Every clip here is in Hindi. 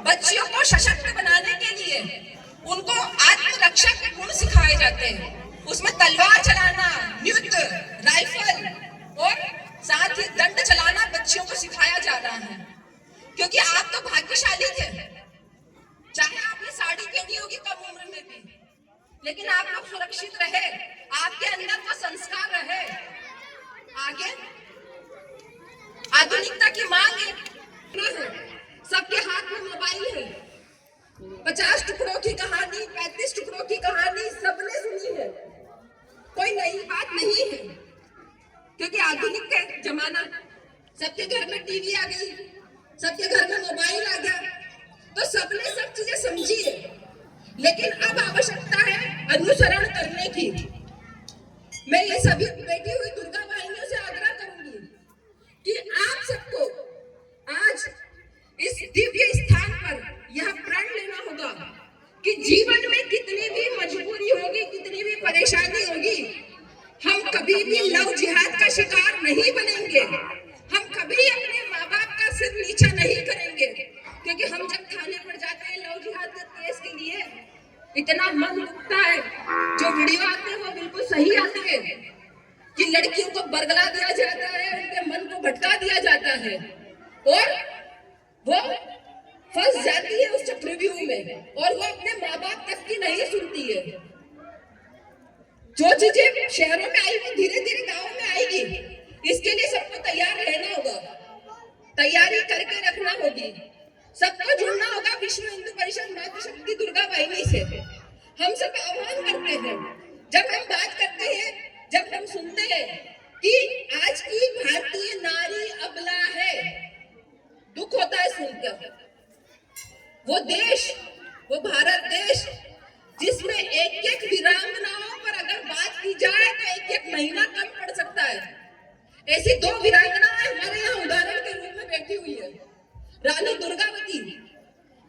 बच्चियों को सशक्त बनाने के लिए उनको आत्मरक्षा के गुण सिखाए जाते हैं। उसमें तलवार चलाना, युद्ध, राइफल और साथ ही दंड चलाना बच्चियों को सिखाया जा रहा है। क्योंकि आप तो भाग्यशाली थे, चाहे आपने साड़ी पहनी होगी कम उम्र में भी, लेकिन आप लोग सुरक्षित रहे, आपके अंदर वो संस्कार रहे। आगे आधुनिकता की मांग है, सबके हाथ में मोबाइल है। 50 टुकड़ों की कहानी, 35 टुकड़ों की कहानी सबने सुनी है, कोई नई बात नहीं है। क्योंकि आधुनिक का जमाना, सबके घर में टीवी आ गई, सबके घर में मोबाइल आ गया, तो सबने सब चीजें समझी है। लेकिन अब आवश्यकता है अनुसरण करने की। मैं ये सभी बैठी हुई दुर्गा वाहिनियों से आग्रह करूंगी कि आप सबको आज इस दिव्य स्थान पर यह प्रण लेना होगा कि जीवन में कितनी भी मजबूरी होगी, कितनी भी परेशानी होगी, हम कभी भी लव जिहाद का शिकार नहीं बनेंगे। हम कभी अपने माँ बाप का सिर नीचा नहीं करेंगे। क्योंकि हम जब थाने पर जाते हैं लव जिहाद के केस के लिए, इतना मन दुखता है। जो वीडियो आते हैं वो बिल्कुल सही आते हैं कि लड़कियों को बरगला दिया जाता है, उनके मन को भटका दिया जाता है और वो फंस जाती है उस चक्रव्यूह में और वो अपने माँ बाप तक की नहीं सुनती है। जो चीजें शहरों में आई वो धीरे धीरे गाँव में आएगी। इसके लिए सबको तैयार रहना होगा, तैयारी करके रखना होगी, सबको जुड़ना होगा विश्व हिंदू परिषद मातृशक्ति दुर्गा वाहिनी से। हम सब आह्वान करते हैं, जब हम बात करते हैं, जब हम सुनते हैं कि आज की भारतीय नारी अबला है, दुख होता है सुनकर। वो देश, वो भारत देश जिसमें एक एक वीरांगनाओं पर अगर बात की जाए तो एक एक महीना कम पड़ सकता है। ऐसी 2 वीरांगनाएं हमारे यहाँ उदाहरण के रूप में बैठी हुई है। रानी दुर्गावती,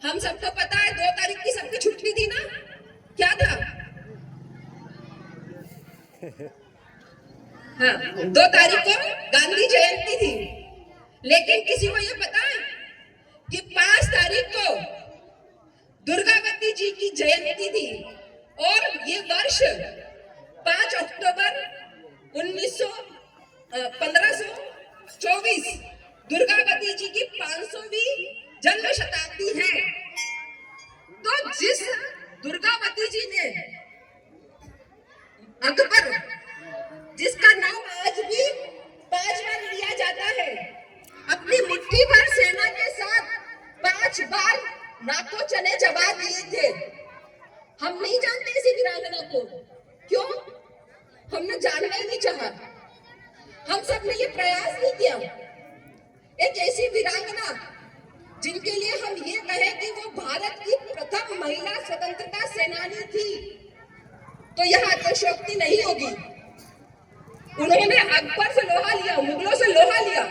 हम सबको पता है 2 तारीख की सबकी छुट्टी थी ना, क्या था? हाँ, 2 तारीख को गांधी जयंती थी। लेकिन किसी को ये पता है कि 5 तारीख को दुर्गावती जी की जयंती थी और ये वर्ष 5 अक्टूबर 1524 दुर्गावती जी की 500वीं जन्म शताब्दी है। तो जिस दुर्गावती जी ने अकबर, जिसका नाम आज भी 5 बार लिया जाता है, अपनी मुट्ठी भर सेना के साथ 5 बार नाको चने चबा दिए थे। हम नहीं जानते इसी वीरांगना को, क्यों? हमने जानना ही नहीं चाहा। हम सब ने ये प्रयास नहीं किया। एक ऐसी वीरांगना जिनके लिए हम ये कहें कि वो भारत की प्रथम महिला स्वतंत्रता सेनानी थी, तो यह अतिशयोक्ति नहीं होगी। उन्होंने अकबर से लोहा लिया, मुगलों से लोहा लिया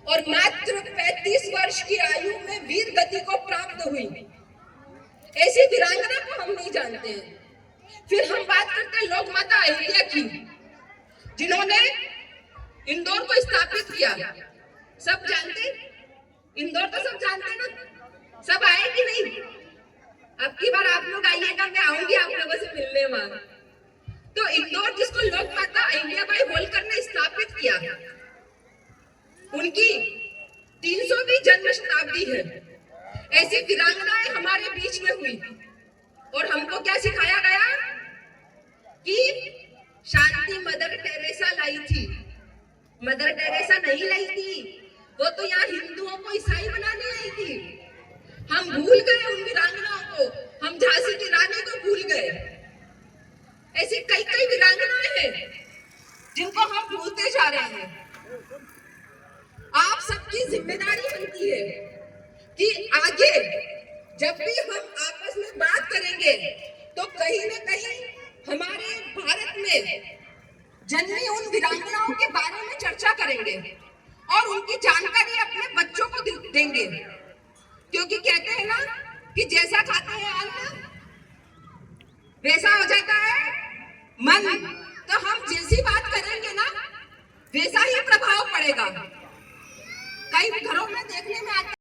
और मात्र 35 वर्ष की आयु में वीर गति को प्राप्त हुई। ऐसी वीरांगना को हम नहीं जानते हैं। फिर हम बात करते हैं लोक माता अहिल्या की, जिन्होंने इंदौर को स्थापित किया। सब जानते, इंदौर तो सब जानते ना, सब आए कि नहीं? अब की बार आप लोग आइएगा, मैं आऊंगी आप लोगों से मिलने वहां। तो इंदौर जिसको लोक माता अहिल्याबाई होलकर ने स्थापित किया, उनकी 300वीं जन्म शताब्दी है। ऐसी वीरांगनाएं हमारे बीच में हुई और हमको क्या सिखाया गया कि शांति मदर टेरेसा लाई थी। मदर टेरेसा नहीं लाई थी, वो तो यहाँ हिंदुओं को ईसाई बनाने आई थी। हम भूल गए उन वीरांगनाओं को, हम झांसी की रानी को भूल गए। ऐसी कई कई वीरांगनाएं हैं जिनको हम भूलते जा रहे हैं। आप सबकी जिम्मेदारी बनती है कि आगे जब भी हम आपस में बात करेंगे तो कहीं न कहीं हमारे भारत में जन्मी उन वीरांगनाओं के बारे में चर्चा करेंगे और उनकी जानकारी अपने बच्चों को देंगे। क्योंकि कहते हैं ना कि जैसा खाते हैं अन्न वैसा हो जाता है मन। तो हम जैसी बात करेंगे ना वैसा ही प्रभाव पड़ेगा। कई घरों में देखने में आता